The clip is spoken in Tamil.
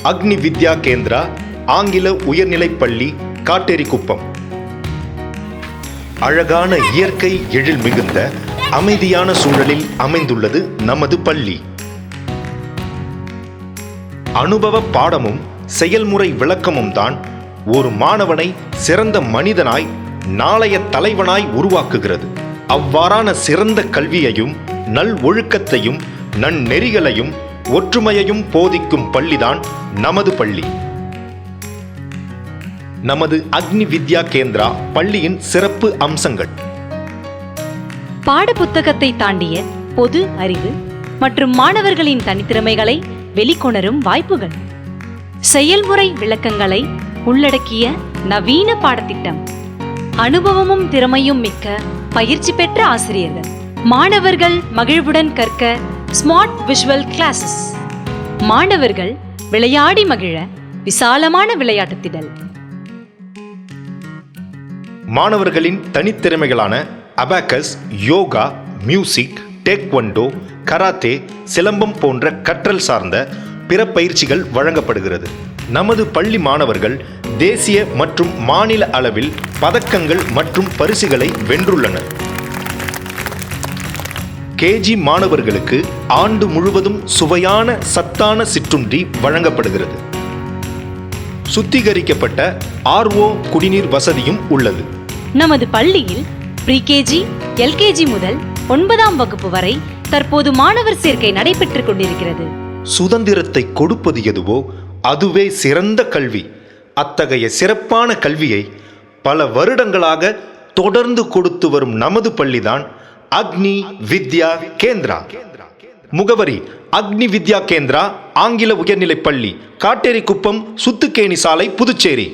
அக்னி வித்யா கேந்திரா ஆங்கில உயர்நிலைப்பள்ளி, காட்டேரிக்குப்பம். அழகான இயற்கை எழில் மிகுந்த அமைதியான சூழலில் அமைந்துள்ளது நமது பள்ளி. அனுபவ பாடமும் செயல்முறை விளக்கமும் தான் ஒரு மாணவனை சிறந்த மனிதனாய், நாளைய தலைவனாய் உருவாக்குகிறது. அவ்வாறான சிறந்த கல்வியையும் நல் ஒழுக்கத்தையும் நன்னெறிகளையும் ஒற்றுமையையும் போதிக்கும் பள்ளிதான் நமது பள்ளி. நமது அக்னி வித்யா கேந்திரா பள்ளியின் சிறப்பு அம்சங்கள்: பாட புத்தகத்தை தாண்டிய பொது அறிவு மற்றும் மாணவர்களின் தனித்திறமைகளை வெளிக்கொணரும் வாய்ப்புகள், செயல்முறை விளக்கங்களை உள்ளடக்கிய நவீன பாடத்திட்டம், அனுபவமும் திறமையும் மிக்க பயிற்சி பெற்ற ஆசிரியர்கள், மாணவர்கள் மகிழ்வுடன் கற்க ஸ்மார்ட் விஷுவல் கிளாஸஸ், மாணவர்கள் விளையாடி மகிழ விசாலமான விளையாட்டு திடல், மாணவர்களின் தனித்திறமைகளான abacus, yoga, music, taekwondo, karate, silambam போன்ற கற்றல் சார்ந்த பிற பயிற்சிகள் வழங்கப்படுகிறது. நமது பள்ளி மாணவர்கள் தேசிய மற்றும் மாநில அளவில் பதக்கங்கள் மற்றும் பரிசுகளை வென்றுள்ளனர். கேஜி மாணவர்களுக்கு ஆண்டு முழுவதும் சுவையான சத்தான சிற்றுண்டி வழங்கப்படுகிறது. சுத்திகரிக்கப்பட்ட RO குடிநீர் வசதியும் உள்ளது. நமது பள்ளியில் ப்ரீகேஜி, LKG முதல் 9ஆம் வகுப்பு வரை தற்போது மாணவர் சேர்க்கை நடைபெற்றுக் கொண்டிருக்கிறது. சுதந்திரத்தை கொடுப்பது எதுவோ அதுவே சிறந்த கல்வி. அத்தகைய சிறப்பான கல்வியை பல வருடங்களாக தொடர்ந்து கொடுத்து வரும் நமது பள்ளிதான் அக்னி வித்யா கேந்திரா. முகவரி: அக்னி வித்யா கேந்திரா ஆங்கில உயர்நிலைப்பள்ளி, காட்டேரிக்குப்பம், சுத்துக்கேணி சாலை, புதுச்சேரி.